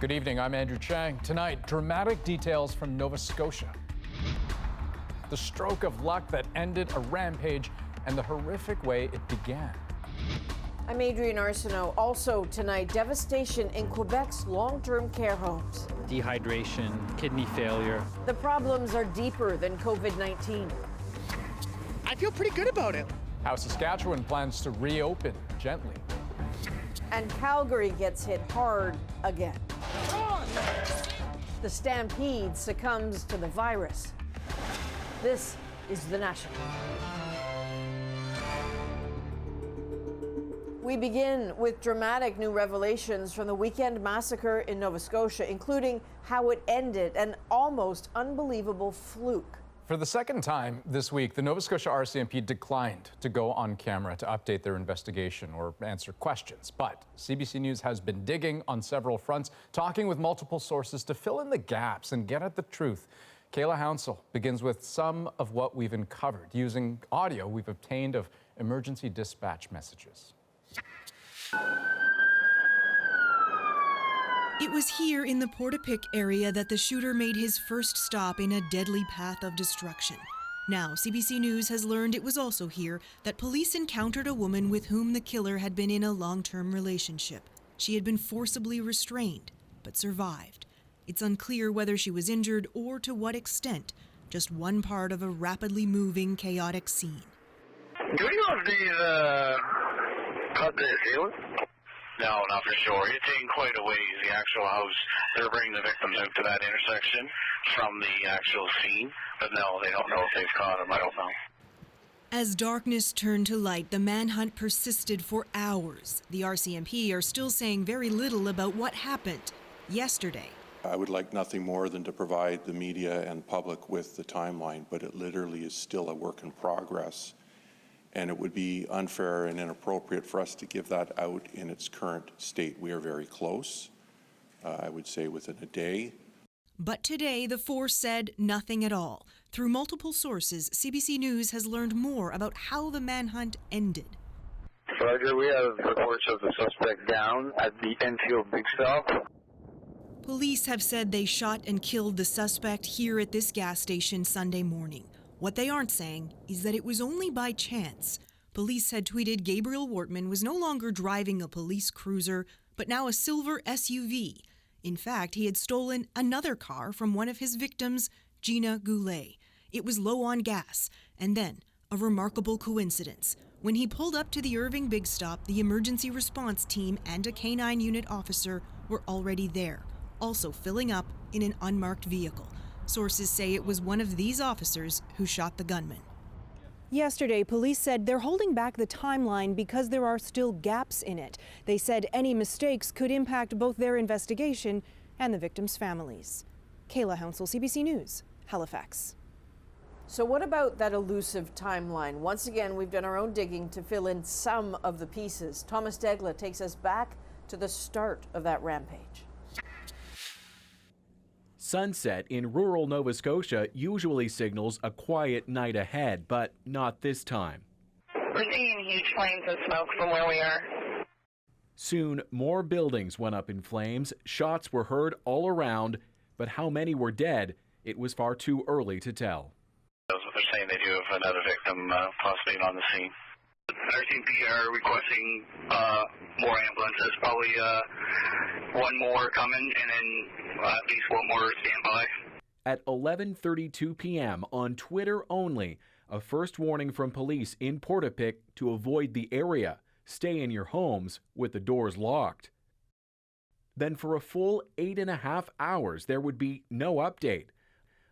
Good evening, I'm Andrew Chang. Tonight, dramatic details from Nova Scotia. The stroke of luck that ended a rampage and the horrific way it began. I'm Adrienne Arsenault. Also tonight, devastation in Quebec's long-term care homes. Dehydration, kidney failure. The problems are deeper than COVID-19. I feel pretty good about it. How Saskatchewan plans to reopen gently. And Calgary gets hit hard again. The Stampede succumbs to the virus. This is The National. We begin with dramatic new revelations from the weekend massacre in Nova Scotia, including how it ended, an almost unbelievable fluke. For the second time this week, the Nova Scotia RCMP declined to go on camera to update their investigation or answer questions. But CBC News has been digging on several fronts, talking with multiple sources to fill in the gaps and get at the truth. Kayla Hounsell begins with some of what we've uncovered using audio we've obtained of emergency dispatch messages. It was here in the Portapique area that the shooter made his first stop in a deadly path of destruction. Now, CBC News has learned it was also here that police encountered a woman with whom the killer had been in a long-term relationship. She had been forcibly restrained, but survived. It's unclear whether she was injured or to what extent, just one part of a rapidly moving, chaotic scene. Do we know if they've cut the assailant? No, not for sure. It's in quite a ways, the actual house. They're bringing the victims out to that intersection from the actual scene. But no, they don't know if they've caught him. I don't know. As darkness turned to light, the manhunt persisted for hours. The RCMP are still saying very little about what happened yesterday. I would like nothing more than to provide the media and public with the timeline, but it literally is still a work in progress. And it would be unfair and inappropriate for us to give that out in its current state. We are very close, I would say within a day. But today, the force said nothing at all. Through multiple sources, CBC News has learned more about how the manhunt ended. Roger, we have reports of the suspect down at the Enfield Big Stop. Police have said they shot and killed the suspect here at this gas station Sunday morning. What they aren't saying is that it was only by chance. Police had tweeted Gabriel Wortman was no longer driving a police cruiser, but now a silver SUV. In fact, he had stolen another car from one of his victims, Gina Goulet. It was low on gas. And then, a remarkable coincidence. When he pulled up to the Irving Big Stop, the emergency response team and a K-9 unit officer were already there, also filling up in an unmarked vehicle. Sources say it was one of these officers who shot the gunman. Yesterday, police said they're holding back the timeline because there are still gaps in it. They said any mistakes could impact both their investigation and the victims' families. Kayla Hounsell, CBC News, Halifax. So what about that elusive timeline? Once again, we've done our own digging to fill in some of the pieces. Thomas Degla takes us back to the start of that rampage. Sunset in rural Nova Scotia usually signals a quiet night ahead, but not this time. We're seeing huge flames and smoke from where we are. Soon, more buildings went up in flames, shots were heard all around, but how many were dead, it was far too early to tell. They're saying they do have another victim possibly on the scene. RCMP are requesting more ambulances, probably one more coming, and then at least one more standby. At 11:32 p.m. on Twitter only, a first warning from police in Portapique to avoid the area. Stay in your homes with the doors locked. Then for a full 8.5 hours, there would be no update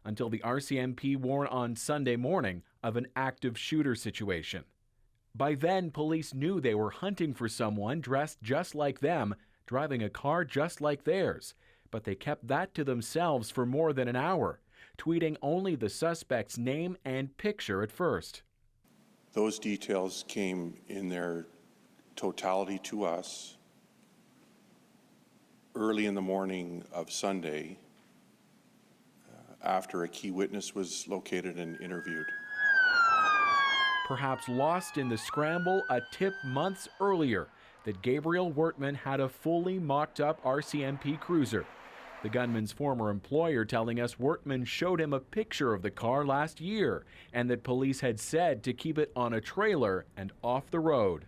until the RCMP warned on Sunday morning of an active shooter situation. By then, police knew they were hunting for someone dressed just like them, driving a car just like theirs. But they kept that to themselves for more than an hour, tweeting only the suspect's name and picture at first. Those details came in their totality to us early in the morning of Sunday, after a key witness was located and interviewed. Perhaps lost in the scramble, a tip months earlier that Gabriel Wortman had a fully mocked-up RCMP cruiser The gunman's former employer telling us workmen showed him a picture of the car last year and that police had said to keep it on a trailer and off the road.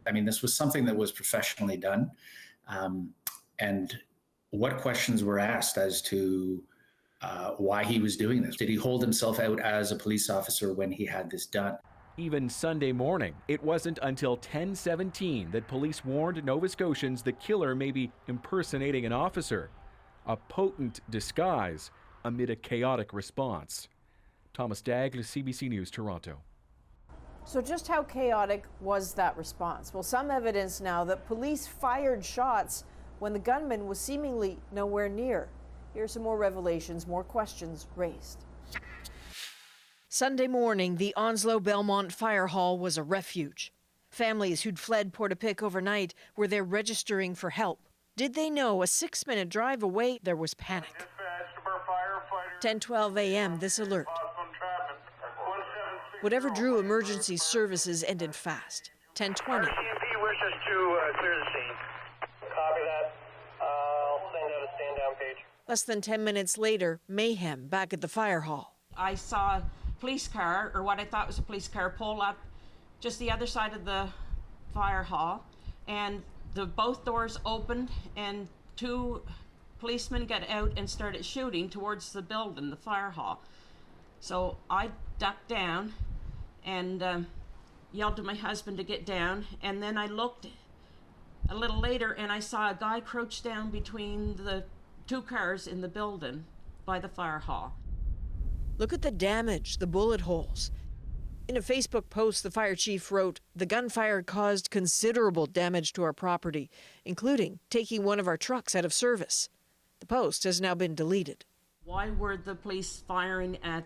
I mean, this was something that was professionally done. And what questions were asked as to why he was doing this? Did he hold himself out as a police officer when he had this done? Even Sunday morning, it wasn't until 10:17 that police warned Nova Scotians the killer may be impersonating an officer. A potent disguise amid a chaotic response. Thomas Dagle, CBC News, Toronto. So just how chaotic was that response? Well, some evidence now that police fired shots when the gunman was seemingly nowhere near. Here are some more revelations, more questions raised. Sunday morning, the Onslow Belmont Fire Hall was a refuge. Families who'd fled Portapique overnight were there registering for help. Did they know a 6-minute drive away there was panic? 10:12 a.m. this alert. Whatever drew emergency services ended fast. 10:20. RCMP wishes to clear the scene. Copy that. I'll send out a stand-down page. Less than 10 minutes later, mayhem back at the fire hall. I saw a police car, or what I thought was a police car, pull up just the other side of the fire hall, and both doors opened, and 2 policemen got out and started shooting towards the building, the fire hall. So I ducked down and yelled to my husband to get down, and then I looked a little later and I saw a guy crouched down between the 2 cars in the building by the fire hall. Look at the damage, the bullet holes. In a Facebook post, the fire chief wrote, "The gunfire caused considerable damage to our property, including taking one of our trucks out of service." The post has now been deleted. Why were the police firing at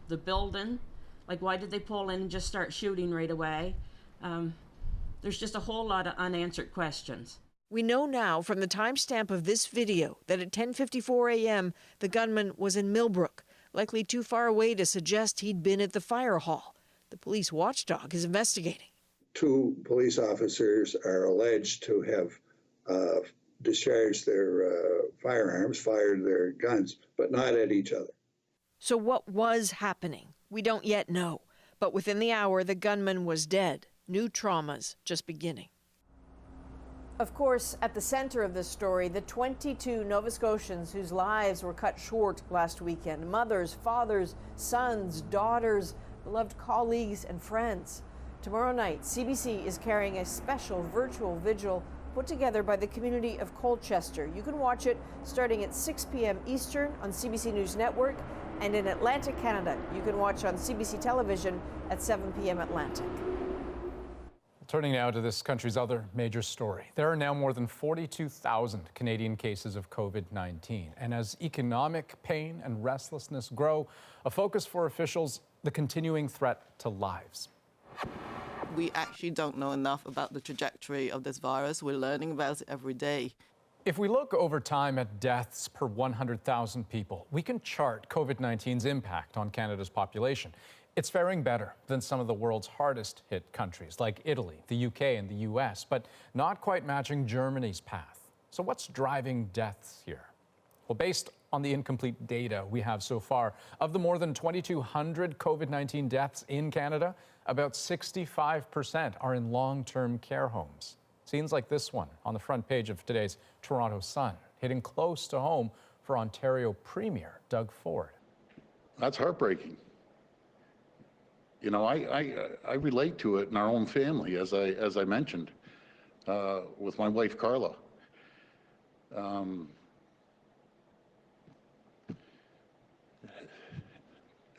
the building? Like, why did they pull in and just start shooting right away? There's just a whole lot of unanswered questions. We know now from the timestamp of this video that at 10:54 a.m., the gunman was in Millbrook, likely too far away to suggest he'd been at the fire hall. The police watchdog is investigating. 2 police officers are alleged to have discharged their firearms, fired their guns, but not at each other. So what was happening? We don't yet know. But within the hour, the gunman was dead. New traumas just beginning. Of course, at the center of this story, the 22 Nova Scotians whose lives were cut short last weekend. Mothers, fathers, sons, daughters, beloved colleagues and friends. Tomorrow night, CBC is carrying a special virtual vigil put together by the community of Colchester. You can watch it starting at 6 p.m. Eastern on CBC News Network, and in Atlantic, Canada, you can watch on CBC Television at 7 p.m. Atlantic. Turning now to this country's other major story. There are now more than 42,000 Canadian cases of COVID-19. And as economic pain and restlessness grow, a focus for officials, the continuing threat to lives. We actually don't know enough about the trajectory of this virus. We're learning about it every day. If we look over time at deaths per 100,000 people, we can chart COVID-19's impact on Canada's population. It's faring better than some of the world's hardest hit countries like Italy, the UK, and the US, but not quite matching Germany's path. So what's driving deaths here? Well, based on the incomplete data we have so far, of the more than 2,200 COVID-19 deaths in Canada, about 65% are in long-term care homes. Scenes like this one on the front page of today's Toronto Sun, hitting close to home for Ontario Premier Doug Ford. That's heartbreaking. You know, I relate to it in our own family, as I mentioned, with my wife Carla.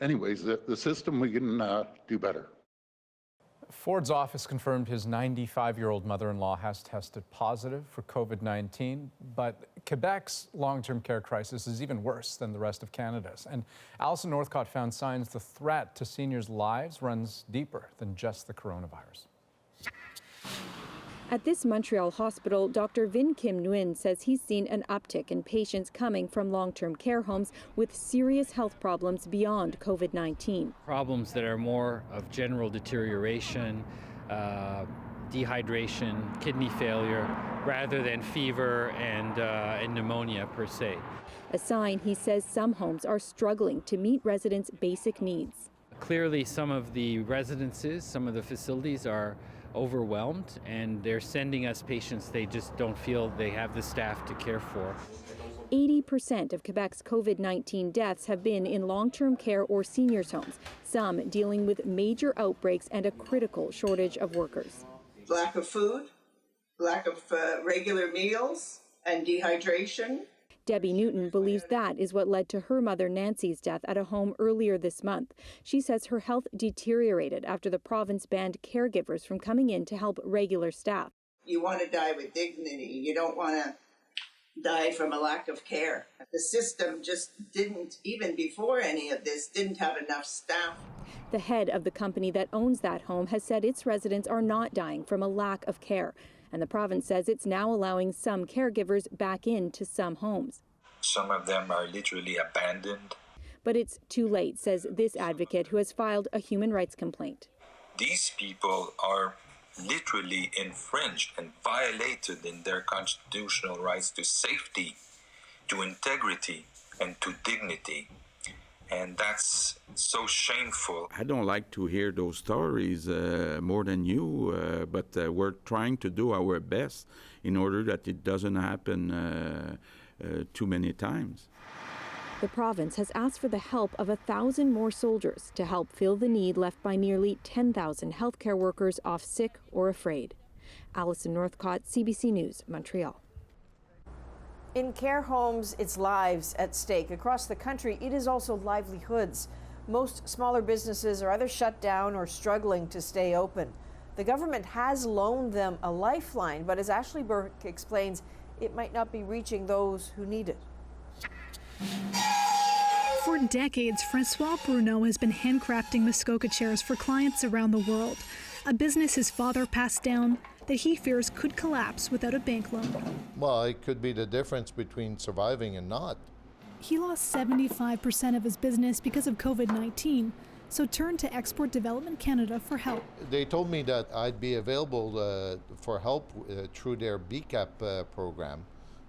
Anyways, the system, we can do better. Ford's office confirmed his 95-year-old mother-in-law has tested positive for COVID-19, but Quebec's long-term care crisis is even worse than the rest of Canada's. And Alison Northcott found signs the threat to seniors' lives runs deeper than just the coronavirus. At this Montreal hospital, Dr. Vin Kim Nguyen says he's seen an uptick in patients coming from long-term care homes with serious health problems beyond COVID-19. Problems that are more of general deterioration, dehydration, kidney failure, rather than fever and pneumonia per se. A sign he says some homes are struggling to meet residents' basic needs. Clearly, some of the residences, some of the facilities are overwhelmed, and they're sending us patients they just don't feel they have the staff to care for. 80% of Quebec's COVID-19 deaths have been in long-term care or seniors' homes, some dealing with major outbreaks and a critical shortage of workers. Lack of food, lack of regular meals, and dehydration. Debbie Newton believes that is what led to her mother Nancy's death at a home earlier this month. She says her health deteriorated after the province banned caregivers from coming in to help regular staff. You want to die with dignity. You don't want to die from a lack of care. The system just didn't, even before any of this, didn't have enough staff. The head of the company that owns that home has said its residents are not dying from a lack of care. And the province says it's now allowing some caregivers back into some homes. Some of them are literally abandoned. But it's too late, says this advocate who has filed a human rights complaint. These people are literally infringed and violated in their constitutional rights to safety, to integrity, and to dignity. And that's so shameful. I don't like to hear those stories more than you, but we're trying to do our best in order that it doesn't happen too many times. The province has asked for the help of 1,000 more soldiers to help fill the need left by nearly 10,000 healthcare workers off sick or afraid. Alison Northcott, CBC News, Montreal. In care homes, it's lives at stake. Across the country, it is also livelihoods. Most smaller businesses are either shut down or struggling to stay open. The government has loaned them a lifeline, but as Ashley Burke explains, it might not be reaching those who need it. For decades, Francois Bruno has been handcrafting Muskoka chairs for clients around the world, a business his father passed down that he fears could collapse without a bank loan. Well, it could be the difference between surviving and not. He lost 75% of his business because of COVID-19, so turned to Export Development Canada for help. They told me that I'd be available for help through their BCAP program,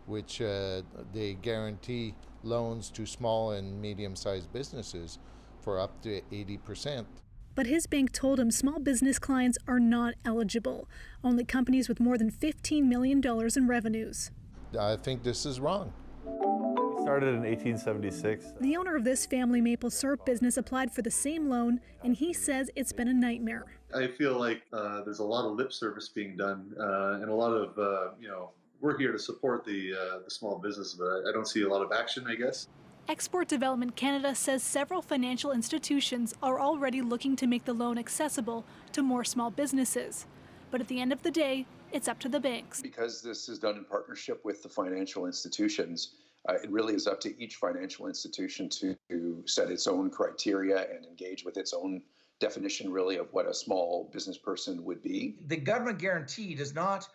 which they guarantee loans to small and medium-sized businesses for up to 80%. But his bank told him small business clients are not eligible, only companies with more than $15 million in revenues. I think this is wrong. We started in 1876. The owner of this family maple syrup business applied for the same loan, and he says it's been a nightmare. I feel like there's a lot of lip service being done and a lot of, we're here to support the small business, but I don't see a lot of action, I guess. Export Development Canada says several financial institutions are already looking to make the loan accessible to more small businesses. But at the end of the day, it's up to the banks. Because this is done in partnership with the financial institutions, it really is up to each financial institution to set its own criteria and engage with its own definition, really, of what a small business person would be. The government guarantee does not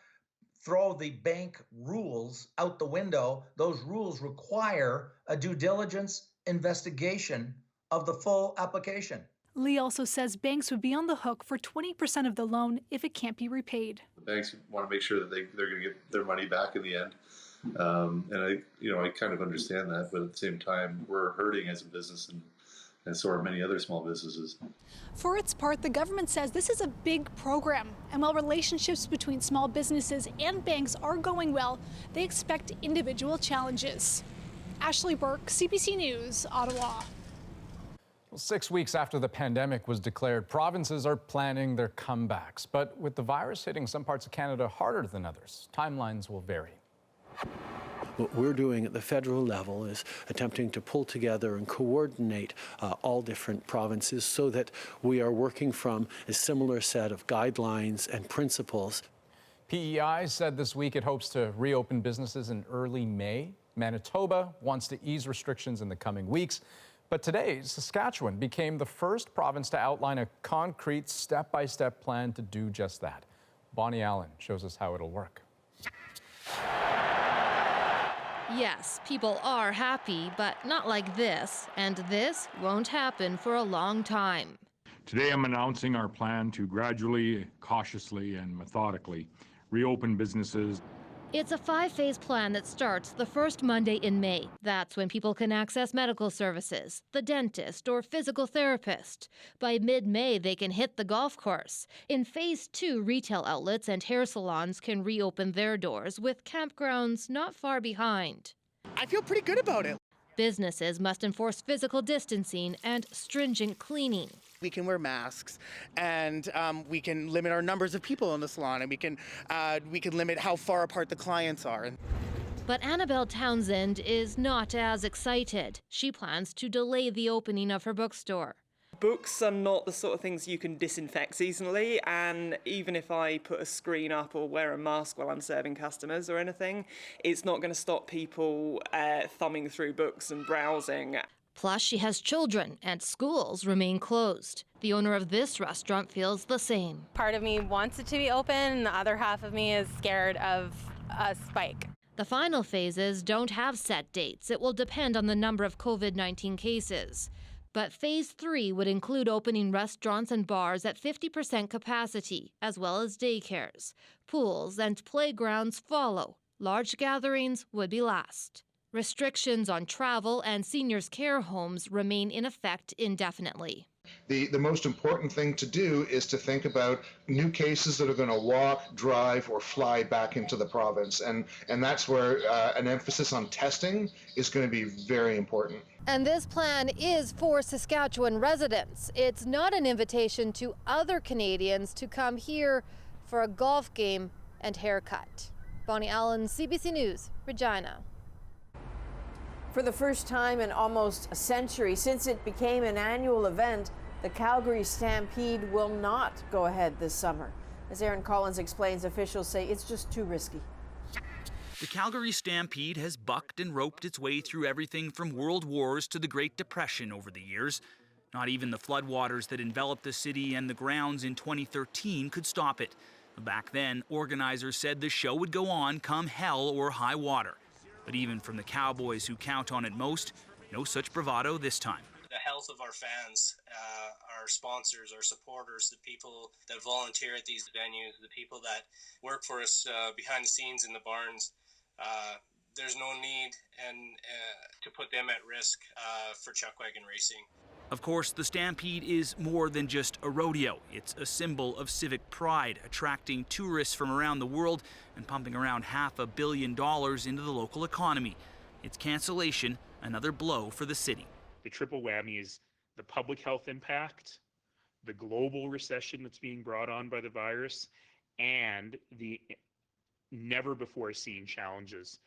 throw the bank rules out the window. Those rules require a due diligence investigation of the full application. Lee also says banks would be on the hook for 20% of the loan if it can't be repaid. The banks want to make sure that they're going to get their money back in the end. And I kind of understand that, but at the same time, we're hurting as a business, and so are many other small businesses. For its part, the government says this is a big program, and while relationships between small businesses and banks are going well, they expect individual challenges. Ashley Burke, CBC News, Ottawa. Well, 6 weeks after the pandemic was declared, provinces are planning their comebacks. But with the virus hitting some parts of Canada harder than others, timelines will vary. What we're doing at the federal level is attempting to pull together and coordinate all different provinces so that we are working from a similar set of guidelines and principles. PEI said this week it hopes to reopen businesses in early May. Manitoba wants to ease restrictions in the coming weeks. But today, Saskatchewan became the first province to outline a concrete step-by-step plan to do just that. Bonnie Allen shows us how it'll work. Yes, people are happy, but not like this. And this won't happen for a long time. Today I'm announcing our plan to gradually, cautiously, and methodically reopen businesses. It's a 5-phase plan that starts the first Monday in May. That's when people can access medical services, the dentist or physical therapist. By mid-May, they can hit the golf course. In Phase 2, retail outlets and hair salons can reopen their doors, with campgrounds not far behind. I feel pretty good about it. Businesses must enforce physical distancing and stringent cleaning. We can wear masks, and we can limit our numbers of people in the salon, and we can limit how far apart the clients are. But Annabelle Townsend is not as excited. She plans to delay the opening of her bookstore. Books are not the sort of things you can disinfect seasonally, and even if I put a screen up or wear a mask while I'm serving customers or anything, it's not going to stop people thumbing through books and browsing. Plus, she has children, and schools remain closed. The owner of this restaurant feels the same. Part of me wants it to be open, and the other half of me is scared of a spike. The final phases don't have set dates. It will depend on the number of COVID-19 cases. But Phase 3 would include opening restaurants and bars at 50% capacity, as well as daycares. Pools and playgrounds follow. Large gatherings would be last. Restrictions on travel and seniors' care homes remain in effect indefinitely. The most important thing to do is to think about new cases that are going to walk, drive, or fly back into the province. And that's where an emphasis on testing is going to be very important. And this plan is for Saskatchewan residents. It's not an invitation to other Canadians to come here for a golf game and haircut. Bonnie Allen, CBC News, Regina. For the first time in almost a century since it became an annual event, the Calgary Stampede will not go ahead this summer. As Aaron Collins explains, officials say it's just too risky. The Calgary Stampede has bucked and roped its way through everything from world wars to the Great Depression over the years. Not even the floodwaters that enveloped the city and the grounds in 2013 could stop it. Back then, organizers said the show would go on come hell or high water. But even from the cowboys who count on it most, no such bravado this time. The health of our fans, our sponsors, our supporters, the people that volunteer at these venues, the people that work for us behind the scenes in the barns, there's no need to put them at risk for chuckwagon racing. Of course, the Stampede is more than just a rodeo. It's a symbol of civic pride, attracting tourists from around the world and pumping around $500 million into the local economy. Its cancellation, another blow for the city. The triple whammy is the public health impact, the global recession that's being brought on by the virus, and the never-before-seen challenges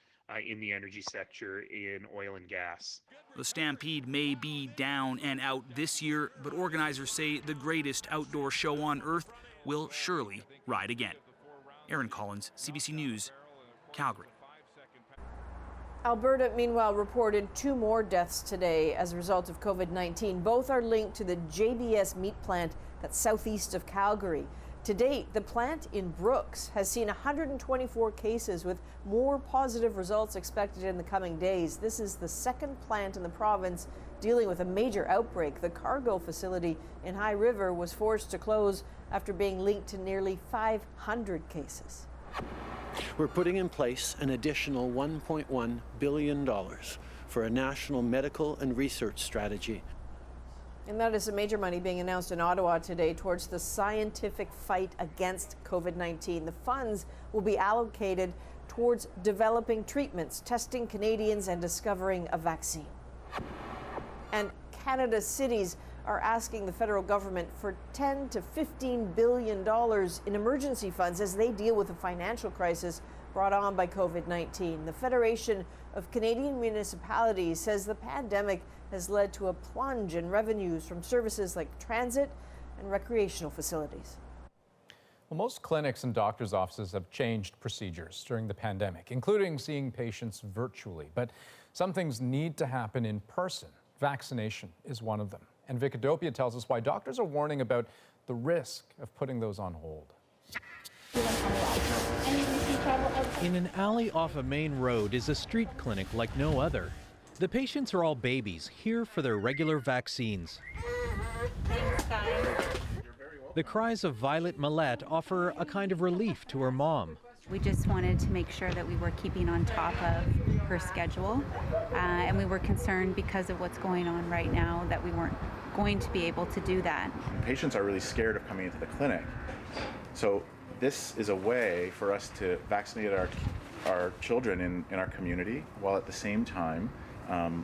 in the energy sector in oil and gas. The Stampede may be down and out this year, but organizers say the greatest outdoor show on earth will surely ride again. Aaron Collins, CBC News, Calgary. Alberta, meanwhile, reported 2 more deaths today as a result of COVID-19. Both are linked to the JBS meat plant that's southeast of Calgary. To date, the plant in Brooks has seen 124 cases, with more positive results expected in the coming days. This is the second plant in the province dealing with a major outbreak. The cargo facility in High River was forced to close after being linked to nearly 500 cases. We're putting in place an additional $1.1 billion for a national medical and research strategy. And that is some major money being announced in Ottawa today towards the scientific fight against COVID-19. The funds will be allocated towards developing treatments, testing Canadians, and discovering a vaccine. And Canada's cities are asking the federal government for $10 to $15 billion in emergency funds as they deal with the financial crisis brought on by COVID-19. The Federation of Canadian Municipalities says the pandemic has led to a plunge in revenues from services like transit and recreational facilities. Well, most clinics and doctors' offices have changed procedures during the pandemic, including seeing patients virtually. But some things need to happen in person. Vaccination is one of them. And Vicadopia tells us why doctors are warning about the risk of putting those on hold. In an alley off a main road is a street clinic like no other. The patients are all babies, here for their regular vaccines. The cries of Violet Millette offer a kind of relief to her mom. We just wanted to make sure that we were keeping on top of her schedule, and we were concerned because of what's going on right now that we weren't going to be able to do that. Patients are really scared of coming into the clinic. So this is a way for us to vaccinate our children in our community while at the same time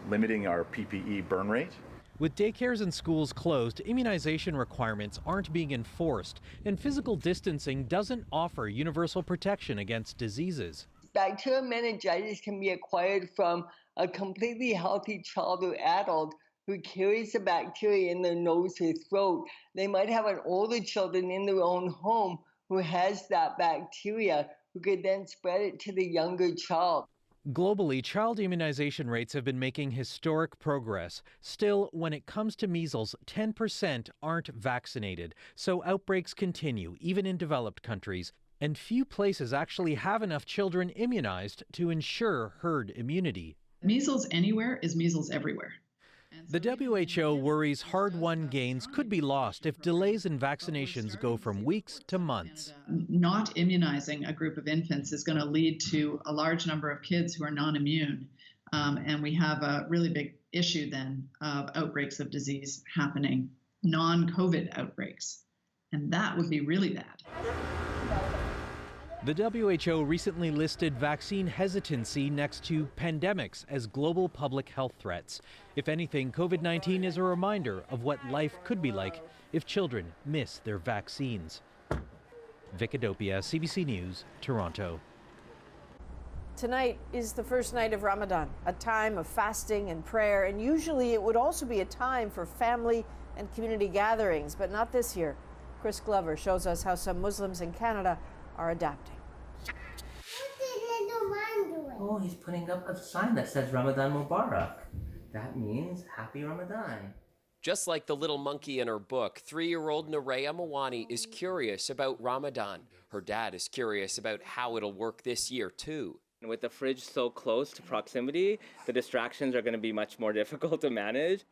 limiting our PPE burn rate. With daycares and schools closed, immunization requirements aren't being enforced, and physical distancing doesn't offer universal protection against diseases. Bacterial meningitis can be acquired from a completely healthy child or adult who carries the bacteria in their nose or throat. They might have an older children in their own home who has that bacteria, who could then spread it to the younger child. Globally, child immunization rates have been making historic progress. Still, when it comes to measles, 10% aren't vaccinated. So outbreaks continue, even in developed countries. And few places actually have enough children immunized to ensure herd immunity. Measles anywhere is measles everywhere. The WHO worries hard-won gains could be lost if delays in vaccinations go from weeks to months. Not immunizing a group of infants is going to lead to a large number of kids who are non-immune, and we have a really big issue then of outbreaks of disease happening, non-COVID outbreaks, and that would be really bad. The WHO recently listed vaccine hesitancy next to pandemics as global public health threats. If anything, COVID-19 is a reminder of what life could be like if children miss their vaccines. Vic Adopia, CBC News, Toronto. Tonight is the first night of Ramadan, a time of fasting and prayer, and usually it would also be a time for family and community gatherings, but not this year. Chris Glover shows us how some Muslims in Canada are adapting. Oh, he's putting up a sign that says Ramadan Mubarak. That means Happy Ramadan. Just like the little monkey in her book, 3-year-old Nareya Mawani is curious about Ramadan. Her dad is curious about how it'll work this year, too. With the fridge so close to proximity, the distractions are going to be much more difficult to manage.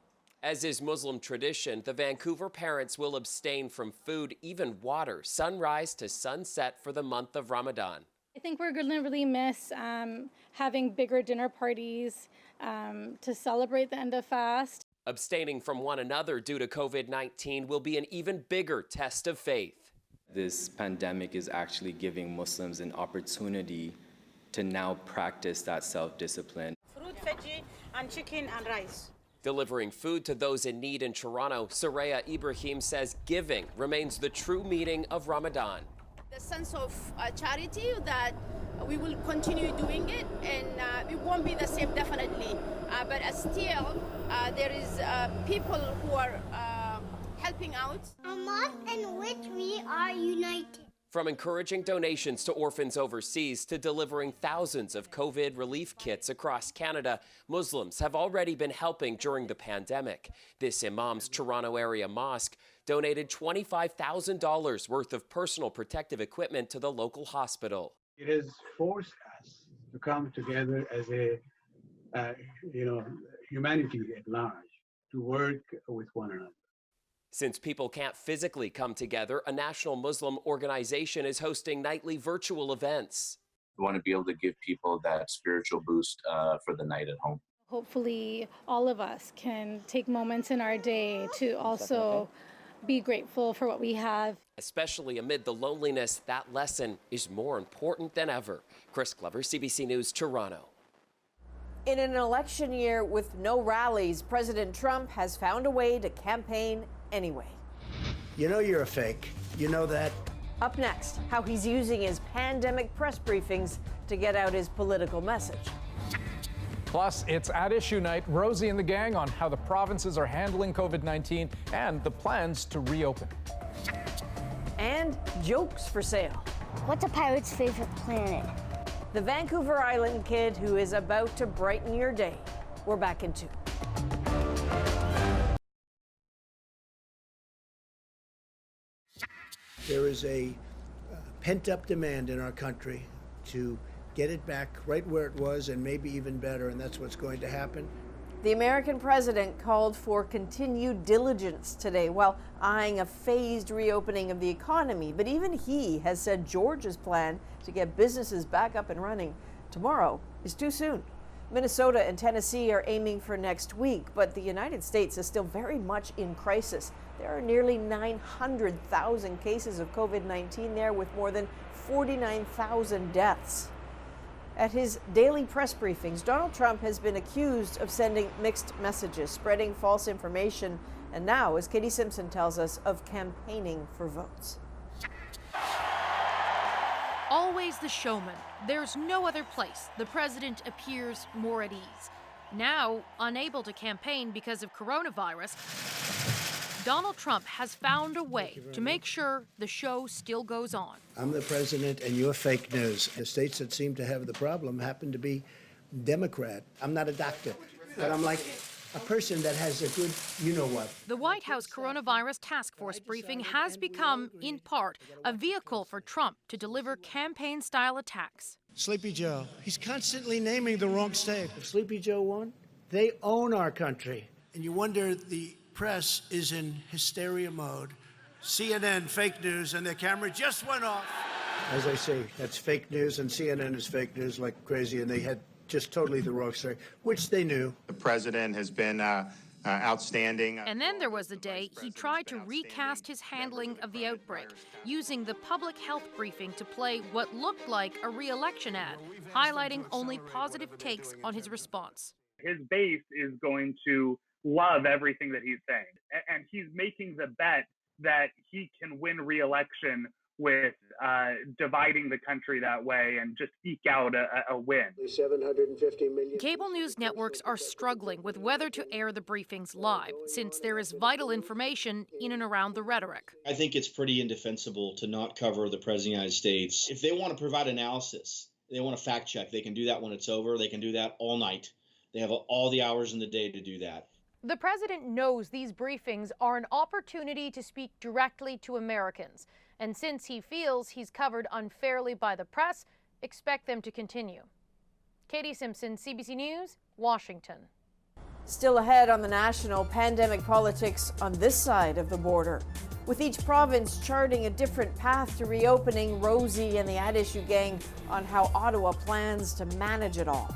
As is Muslim tradition, the Vancouver parents will abstain from food, even water, sunrise to sunset for the month of Ramadan. I think we're going to really miss having bigger dinner parties to celebrate the end of fast. Abstaining from one another due to COVID-19 will be an even bigger test of faith. This pandemic is actually giving Muslims an opportunity to now practice that self-discipline. Fruit, veggie, and chicken and rice. Delivering food to those in need in Toronto, Soraya Ibrahim says giving remains the true meaning of Ramadan. The sense of charity that we will continue doing it, and it won't be the same definitely, but still there is people who are helping out. A month in which we are united. From encouraging donations to orphans overseas to delivering thousands of COVID relief kits across Canada, Muslims have already been helping during the pandemic. This Imam's Toronto area mosque donated $25,000 worth of personal protective equipment to the local hospital. It has forced us to come together as a, humanity at large, to work with one another. Since people can't physically come together, a national Muslim organization is hosting nightly virtual events. We want to be able to give people that spiritual boost for the night at home. Hopefully all of us can take moments in our day to also be grateful for what we have. Especially amid the loneliness, that lesson is more important than ever. Chris Glover, CBC News, Toronto. In an election year with no rallies, President Trump has found a way to campaign anyway. You know you're a fake. You know that. Up next, how he's using his pandemic press briefings to get out his political message. Plus, it's At Issue Night. Rosie and the gang on how the provinces are handling COVID-19 and the plans to reopen. And jokes for sale. What's a pirate's favorite planet? The Vancouver Island kid who is about to brighten your day. We're back in 2. There is a pent-up demand in our country to get it back right where it was and maybe even better, and that's what's going to happen. The American president called for continued diligence today while eyeing a phased reopening of the economy. But even he has said Georgia's plan to get businesses back up and running tomorrow is too soon. Minnesota and Tennessee are aiming for next week, but the United States is still very much in crisis. There are nearly 900,000 cases of COVID-19 there, with more than 49,000 deaths. At his daily press briefings, Donald Trump has been accused of sending mixed messages, spreading false information, and now, as Katie Simpson tells us, of campaigning for votes. Always the showman. There's no other place the president appears more at ease. Now, unable to campaign because of coronavirus, Donald Trump has found a way to make sure the show still goes on. I'm the president and you're fake news. The states that seem to have the problem happen to be Democrat. I'm not a doctor, but I'm like a person that has a good you-know-what. The White House Coronavirus Task Force briefing has become, in part, a vehicle for Trump to deliver campaign-style attacks. Sleepy Joe, he's constantly naming the wrong state. If Sleepy Joe won, they own our country. And you wonder, the press is in hysteria mode. CNN, fake news, and their camera just went off. As I say, that's fake news, and CNN is fake news like crazy, and they had just totally the wrong story, which they knew. The president has been outstanding. And then there was the day he tried to recast his handling of the outbreak, using the public health briefing to play what looked like a re-election ad, highlighting only positive takes on his response. His base is going to love everything that he's saying, and he's making the bet that he can win re-election with dividing the country that way and just eke out a win. 750 million. Cable news networks are struggling with whether to air the briefings live, since there is vital information in and around the rhetoric. I think it's pretty indefensible to not cover the President of the United States. If they want to provide analysis, they want to fact check, they can do that when it's over. They can do that all night. They have all the hours in the day to do that. The president knows these briefings are an opportunity to speak directly to Americans. And since he feels he's covered unfairly by the press, expect them to continue. Katie Simpson, CBC News, Washington. Still ahead on the national pandemic politics on this side of the border. With each province charting a different path to reopening, Rosie and the Ad Issue Gang on how Ottawa plans to manage it all.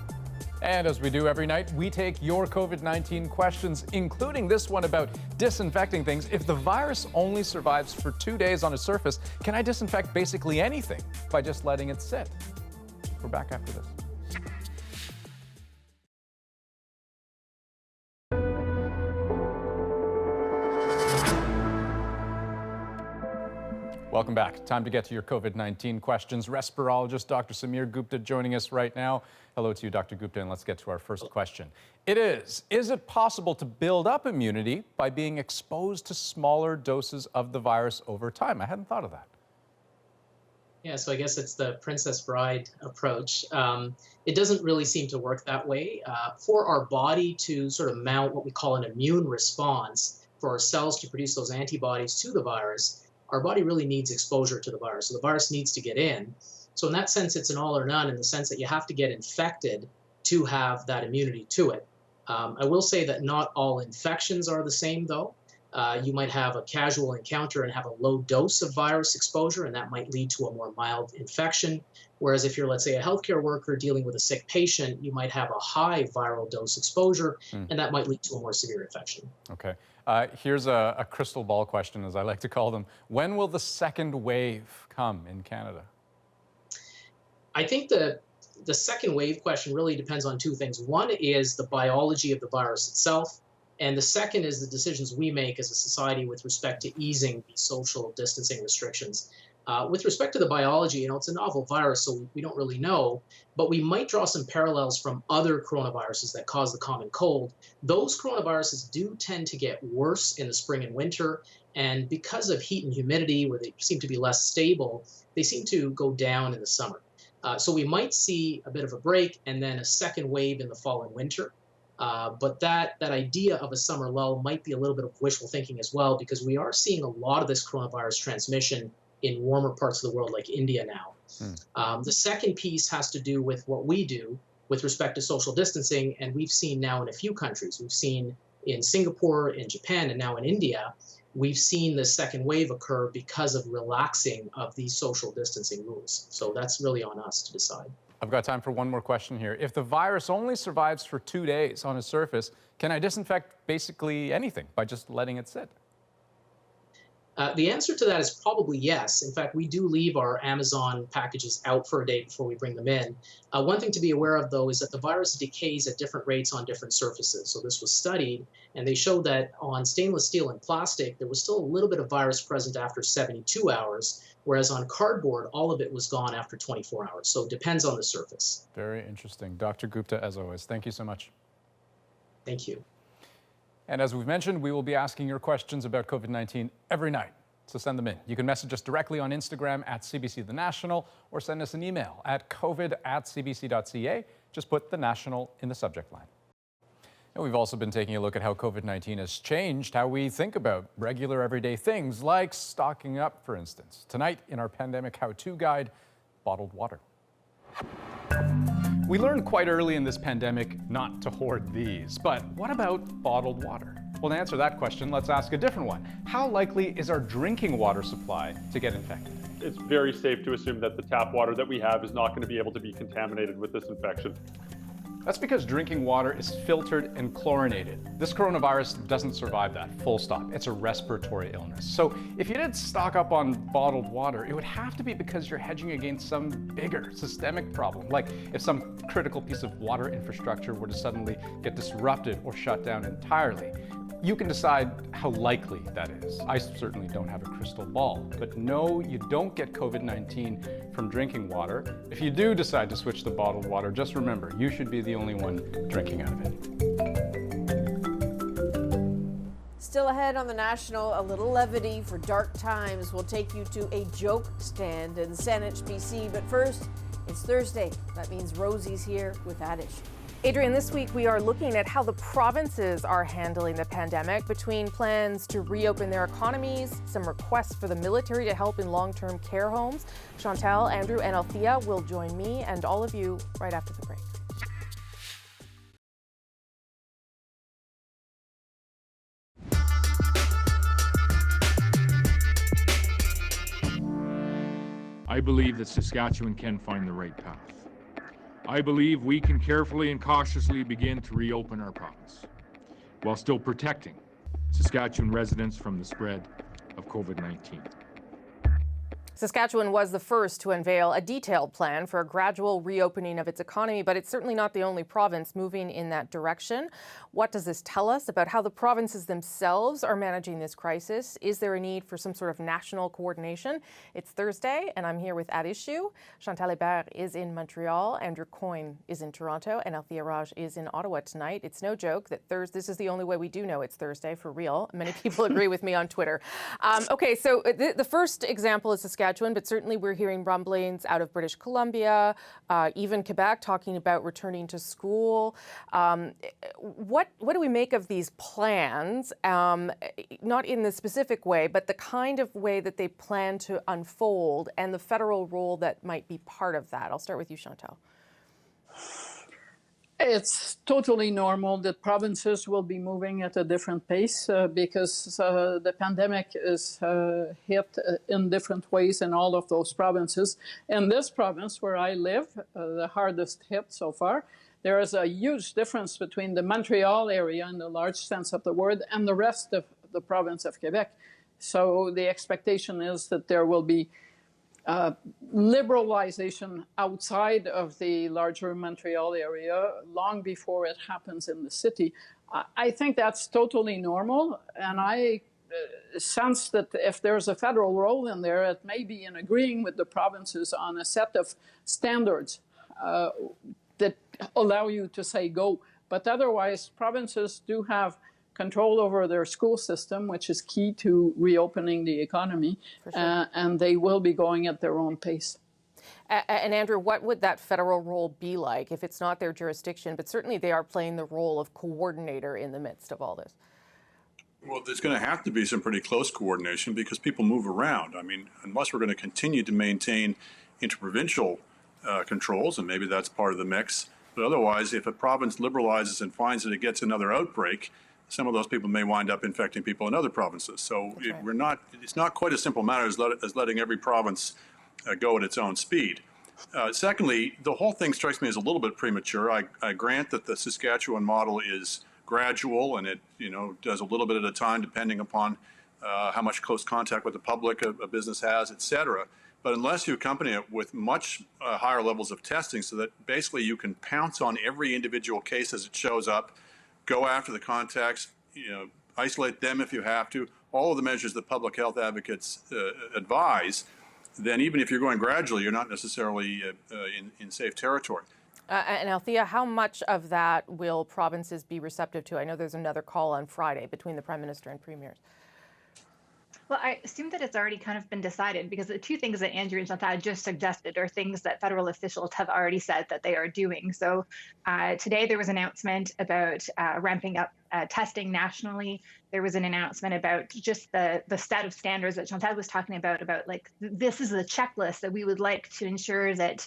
And as we do every night, we take your COVID-19 questions, including this one about disinfecting things. If the virus only survives for 2 days on a surface, can I disinfect basically anything by just letting it sit? We're back after this. Welcome back. Time to get to your COVID-19 questions. Respirologist Dr. Samir Gupta joining us right now. Hello to you, Dr. Gupta, and let's get to our first question. Is it possible to build up immunity by being exposed to smaller doses of the virus over time? I hadn't thought of that. Yeah, so I guess it's the Princess Bride approach. It doesn't really seem to work that way. For our body to sort of mount what we call an immune response, for our cells to produce those antibodies to the virus, our body really needs exposure to the virus. So the virus needs to get in. So in that sense, it's an all or none, in the sense that you have to get infected to have that immunity to it. I will say that not all infections are the same, though. You might have a casual encounter and have a low dose of virus exposure, and that might lead to a more mild infection. Whereas if you're, let's say, a healthcare worker dealing with a sick patient, you might have a high viral dose exposure, and that might lead to a more severe infection. Okay. Here's a crystal ball question, as I like to call them. When will the second wave come in Canada? I think the second wave question really depends on two things. One is the biology of the virus itself, and the second is the decisions we make as a society with respect to easing the social distancing restrictions. With respect to the biology, it's a novel virus, so we don't really know, but we might draw some parallels from other coronaviruses that cause the common cold. Those coronaviruses do tend to get worse in the spring and winter, and because of heat and humidity, where they seem to be less stable, they seem to go down in the summer. So we might see a bit of a break and then a second wave in the fall and winter. But that idea of a summer lull might be a little bit of wishful thinking as well, because we are seeing a lot of this coronavirus transmission in warmer parts of the world like India now. The second piece has to do with what we do. with respect to social distancing. And we've seen now in a few countries, we've seen in Singapore, in Japan, and now in India, we've seen the second wave occur because of relaxing of these social distancing rules. So that's really on us to decide. I've got time for one more question here. If the virus only survives for 2 days on a surface, can I disinfect basically anything by just letting it sit? The answer to that is probably yes. In fact, we do leave our Amazon packages out for a day before we bring them in. One thing to be aware of, though, is that the virus decays at different rates on different surfaces. So this was studied, and they showed that on stainless steel and plastic, there was still a little bit of virus present after 72 hours, whereas on cardboard, all of it was gone after 24 hours. So it depends on the surface. Very interesting. Dr. Gupta, as always, thank you so much. Thank you. And as we've mentioned, we will be asking your questions about COVID-19 every night. So send them in. You can message us directly on Instagram at CBC The National or send us an email at covid@cbc.ca. Just put The National in the subject line. And we've also been taking a look at how COVID-19 has changed how we think about regular everyday things like stocking up, for instance. Tonight in our pandemic how-to guide, bottled water. We learned quite early in this pandemic not to hoard these, but what about bottled water? Well, to answer that question, let's ask a different one. How likely is our drinking water supply to get infected? It's very safe to assume that the tap water that we have is not going to be able to be contaminated with this infection. That's because drinking water is filtered and chlorinated. This coronavirus doesn't survive that, full stop. It's a respiratory illness. So if you did stock up on bottled water, it would have to be because you're hedging against some bigger systemic problem, like if some critical piece of water infrastructure were to suddenly get disrupted or shut down entirely. You can decide how likely that is. I certainly don't have a crystal ball, but no, you don't get COVID-19 from drinking water. If you do decide to switch to bottled water, just remember, you should be the only one drinking out of it. Still ahead on The National, a little levity for dark times. We'll take you to a joke stand in Saanich, BC. But first, it's Thursday. That means Rosie's here with that issue. Adrian, this week we are looking at how the provinces are handling the pandemic between plans to reopen their economies, some requests for the military to help in long-term care homes. Chantal, Andrew, and Althea will join me and all of you right after the break. I believe that Saskatchewan can find the right path. I believe we can carefully and cautiously begin to reopen our province while still protecting Saskatchewan residents from the spread of COVID-19. Saskatchewan was the first to unveil a detailed plan for a gradual reopening of its economy, but it's certainly not the only province moving in that direction. What does this tell us about how the provinces themselves are managing this crisis? Is there a need for some sort of national coordination? It's Thursday, and I'm here with At Issue. Chantal Hébert is in Montreal, Andrew Coyne is in Toronto, and Althea Raj is in Ottawa tonight. It's no joke that this is the only way we do know it's Thursday, for real. Many people agree with me on Twitter. Okay, so the first example is Saskatchewan, but certainly we're hearing rumblings out of British Columbia, even Quebec, talking about returning to school. What do we make of these plans, not in the specific way, but the kind of way that they plan to unfold and the federal role that might be part of that? I'll start with you, Chantal. It's totally normal that provinces will be moving at a different pace because the pandemic is hit in different ways in all of those provinces. In this province where I live, the hardest hit so far, there is a huge difference between the Montreal area in the large sense of the word and the rest of the province of Quebec. So the expectation is that there will be liberalization outside of the larger Montreal area long before it happens in the city. I think that's totally normal, and I sense that if there's a federal role in there, it may be in agreeing with the provinces on a set of standards that allow you to say go. But otherwise, provinces do have control over their school system, which is key to reopening the economy, sure. And they will be going at their own pace. And Andrew, what would that federal role be like if it's not their jurisdiction, but certainly they are playing the role of coordinator in the midst of all this? Well, there's going to have to be some pretty close coordination because people move around. I mean, unless we're going to continue to maintain interprovincial controls, and maybe that's part of the mix, But otherwise, if a province liberalizes and finds that it gets another outbreak, some of those people may wind up infecting people in other provinces. So it's not quite a simple matter as letting every province go at its own speed. Secondly, the whole thing strikes me as a little bit premature. I grant that the Saskatchewan model is gradual and it does a little bit at a time depending upon how much close contact with the public a business has, et cetera. But unless you accompany it with much higher levels of testing so that basically you can pounce on every individual case as it shows up, go after the contacts, isolate them if you have to, all of the measures that public health advocates advise, then even if you're going gradually, you're not necessarily in safe territory. And Althea, how much of that will provinces be receptive to? I know there's another call on Friday between the Prime Minister and Premiers. Well, I assume that it's already kind of been decided because the two things that Andrew and Chantal just suggested are things that federal officials have already said that they are doing. So today there was an announcement about ramping up testing nationally. There was an announcement about just the set of standards that Chantal was talking about like this is the checklist that we would like to ensure that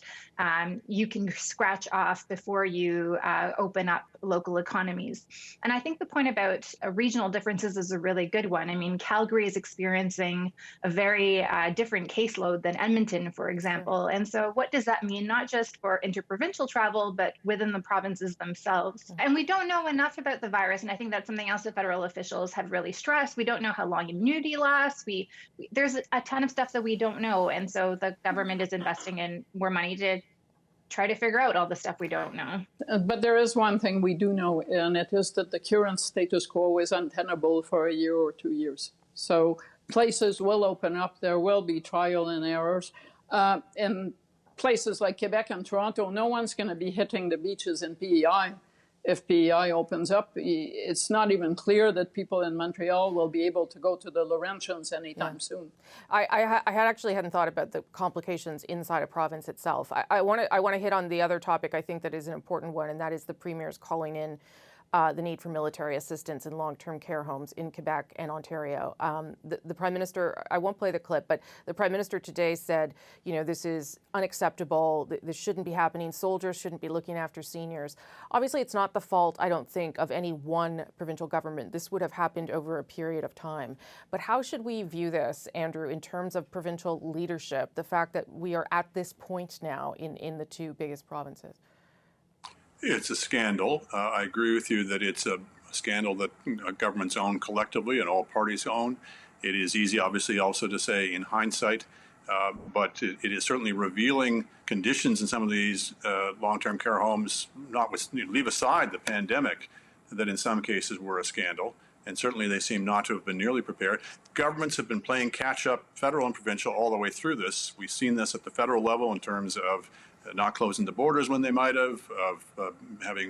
you can scratch off before you open up local economies. And I think the point about regional differences is a really good one. I mean, Calgary is experiencing a very different caseload than Edmonton, for example. And so what does that mean, not just for interprovincial travel, but within the provinces themselves? And we don't know enough about the virus. And I think that's something else that federal officials have really stressed. We don't know how long immunity lasts. There's a ton of stuff that we don't know. And so the government is investing in more money to try to figure out all the stuff we don't know. But there is one thing we do know, and it is that the current status quo is untenable for a year or 2 years. So places will open up. There will be trial and errors. In places like Quebec and Toronto, no one's going to be hitting the beaches in PEI. If PEI opens up, it's not even clear that people in Montreal will be able to go to the Laurentians anytime soon. I actually hadn't thought about the complications inside a province itself. I want to hit on the other topic I think that is an important one, and that is the Premier's calling in the need for military assistance in long-term care homes in Quebec and Ontario. The Prime Minister, I won't play the clip, but the Prime Minister today said, this is unacceptable, this shouldn't be happening, soldiers shouldn't be looking after seniors. Obviously, it's not the fault, I don't think, of any one provincial government. This would have happened over a period of time. But how should we view this, Andrew, in terms of provincial leadership, the fact that we are at this point now in the two biggest provinces? It's a scandal. I agree with you that it's a scandal that governments own collectively and all parties own. It is easy, obviously, also to say in hindsight, but it is certainly revealing conditions in some of these long-term care homes, leave aside the pandemic, that in some cases were a scandal. And certainly they seem not to have been nearly prepared. Governments have been playing catch-up, federal and provincial, all the way through this. We've seen this at the federal level in terms of not closing the borders when they might have, of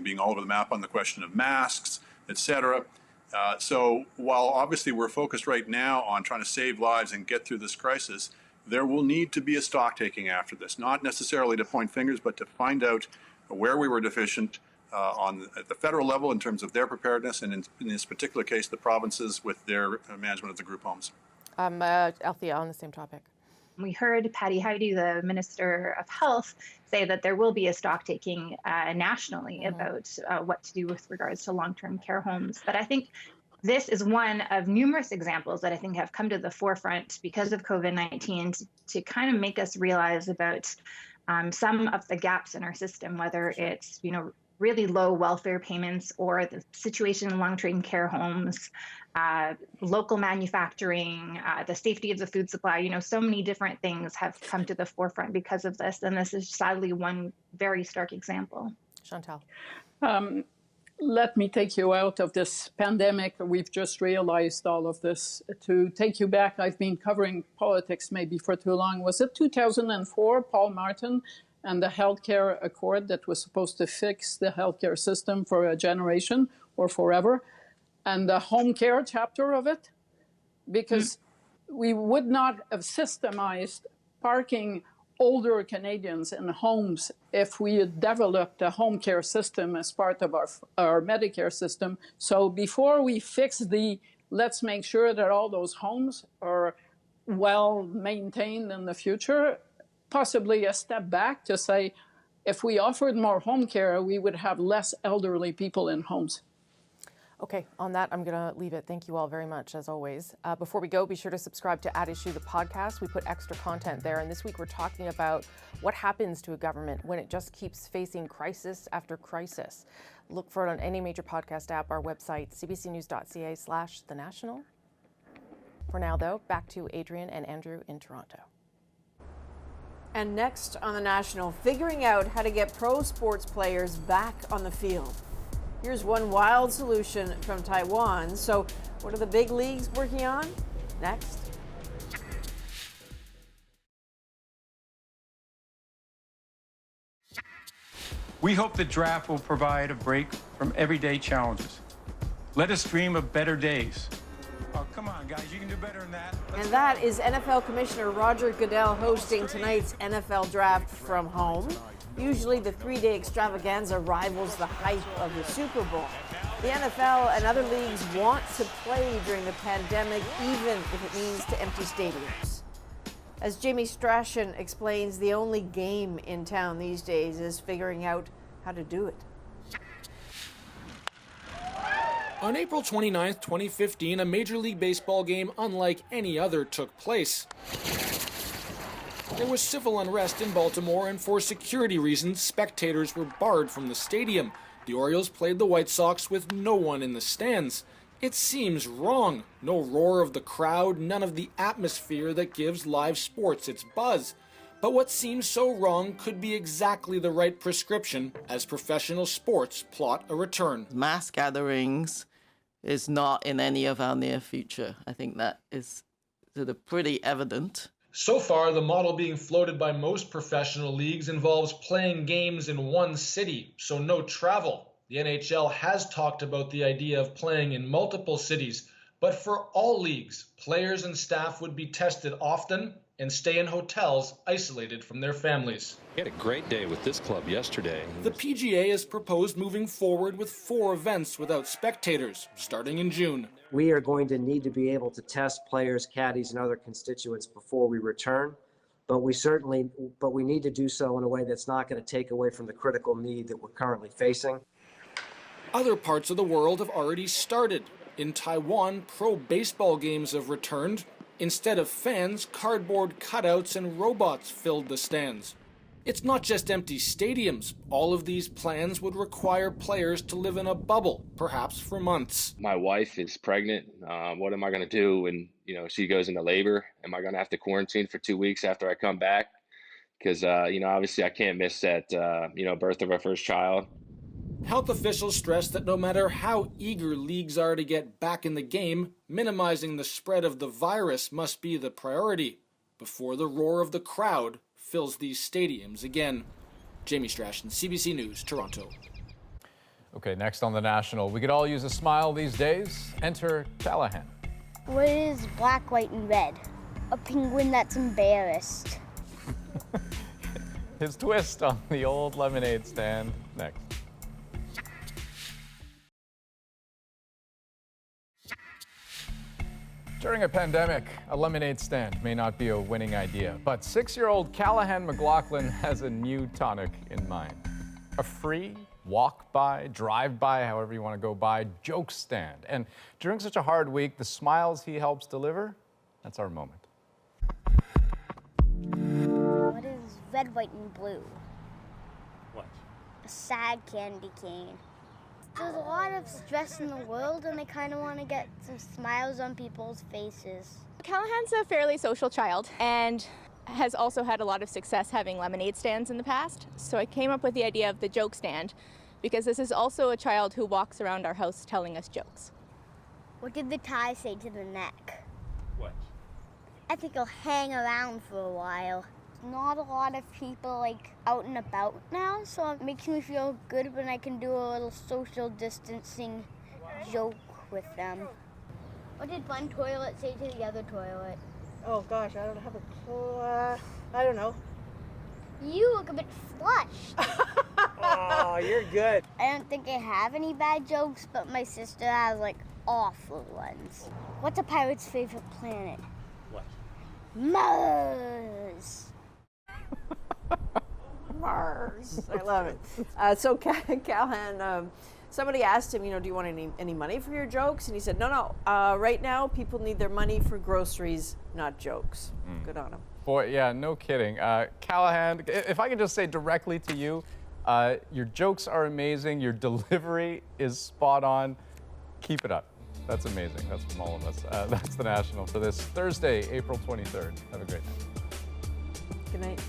being all over the map on the question of masks, et cetera. So while obviously we're focused right now on trying to save lives and get through this crisis, there will need to be a stock taking after this, not necessarily to point fingers, but to find out where we were deficient at the federal level in terms of their preparedness, and in this particular case, the provinces with their management of the group homes. Althea, on the same topic. We heard Patty Hajdu, the Minister of Health, say that there will be a stock taking nationally about what to do with regards to long-term care homes. But I think this is one of numerous examples that I think have come to the forefront because of COVID-19 to kind of make us realize about some of the gaps in our system, whether it's, really low welfare payments or the situation in long-term care homes, local manufacturing, the safety of the food supply. So many different things have come to the forefront because of this. And this is sadly one very stark example. Chantal. Let me take you out of this pandemic. We've just realized all of this. To take you back, I've been covering politics maybe for too long. Was it 2004, Paul Martin and the healthcare accord that was supposed to fix the healthcare system for a generation or forever, and the home care chapter of it? Because we would not have systemized parking older Canadians in homes if we had developed a home care system as part of our Medicare system. So before we fix let's make sure that all those homes are well maintained in the future, possibly a step back to say, If we offered more home care, we would have less elderly people in homes. Okay, on that, I'm going to leave it. Thank you all very much, as always. Before we go, be sure to subscribe to At Issue, the podcast. We put extra content there, and this week we're talking about what happens to a government when it just keeps facing crisis after crisis. Look for it on any major podcast app, our website, cbcnews.ca/thenational. For now, though, back to Adrian and Andrew in Toronto. And next on The National, figuring out how to get pro sports players back on the field. Here's one wild solution from Taiwan. So what are the big leagues working on? Next. We hope the draft will provide a break from everyday challenges. Let us dream of better days. Oh, come on, guys, you can do better than that. And that is NFL Commissioner Roger Goodell hosting tonight's NFL Draft from home. Usually the three-day extravaganza rivals the hype of the Super Bowl. The NFL and other leagues want to play during the pandemic, even if it means to empty stadiums. As Jamie Strachan explains, the only game in town these days is figuring out how to do it. On April 29, 2015, a Major League Baseball game unlike any other took place. There was civil unrest in Baltimore, and for security reasons, spectators were barred from the stadium. The Orioles played the White Sox with no one in the stands. It seems wrong. No roar of the crowd, none of the atmosphere that gives live sports its buzz. But what seems so wrong could be exactly the right prescription as professional sports plot a return. Mass gatherings is not in any of our near future. I think that is sort of pretty evident. So far, the model being floated by most professional leagues involves playing games in one city, so no travel. The NHL has talked about the idea of playing in multiple cities, but for all leagues, players and staff would be tested often and stay in hotels isolated from their families. We had a great day with this club yesterday. The PGA has proposed moving forward with 4 events without spectators, starting in June. We are going to need to be able to test players, caddies, and other constituents before we return, but we need to do so in a way that's not going to take away from the critical need that we're currently facing. Other parts of the world have already started. In Taiwan, pro baseball games have returned. Instead of fans, cardboard cutouts and robots filled the stands. It's not just empty stadiums. All of these plans would require players to live in a bubble, perhaps for months. My wife is pregnant. What am I going to do when she goes into labor? Am I going to have to quarantine for 2 weeks after I come back? Because obviously I can't miss that birth of our first child. Health officials stress that no matter how eager leagues are to get back in the game, minimizing the spread of the virus must be the priority before the roar of the crowd fills these stadiums again. Jamie Strachan, CBC News, Toronto. Okay, next on The National, we could all use a smile these days. Enter Callahan. What is black, white, and red? A penguin that's embarrassed. His twist on the old lemonade stand next. During a pandemic, a lemonade stand may not be a winning idea, but 6-year-old Callahan McLaughlin has a new tonic in mind. A free walk-by, drive-by, however you want to go by, joke stand. And during such a hard week, the smiles he helps deliver, that's our moment. What is red, white, and blue? What? A sad candy cane. There's a lot of stress in the world, and I kind of want to get some smiles on people's faces. Callahan's a fairly social child and has also had a lot of success having lemonade stands in the past. So I came up with the idea of the joke stand because this is also a child who walks around our house telling us jokes. What did the tie say to the neck? What? I think it'll hang around for a while. Not a lot of people out and about now, so it makes me feel good when I can do a little social distancing joke with them. What did one toilet say to the other toilet? Oh gosh, I don't have a clue. I don't know. You look a bit flushed. Oh, you're good. I don't think I have any bad jokes, but my sister has awful ones. What's a pirate's favorite planet? What? Mars. Mars. I love it. So Callahan, somebody asked him, do you want any money for your jokes? And he said, no. Right now, people need their money for groceries, not jokes. Good on him. Boy, yeah, no kidding. Callahan, if I could just say directly to you, your jokes are amazing. Your delivery is spot on. Keep it up. That's amazing. That's from all of us. That's The National for this Thursday, April 23rd. Have a great night. Good night.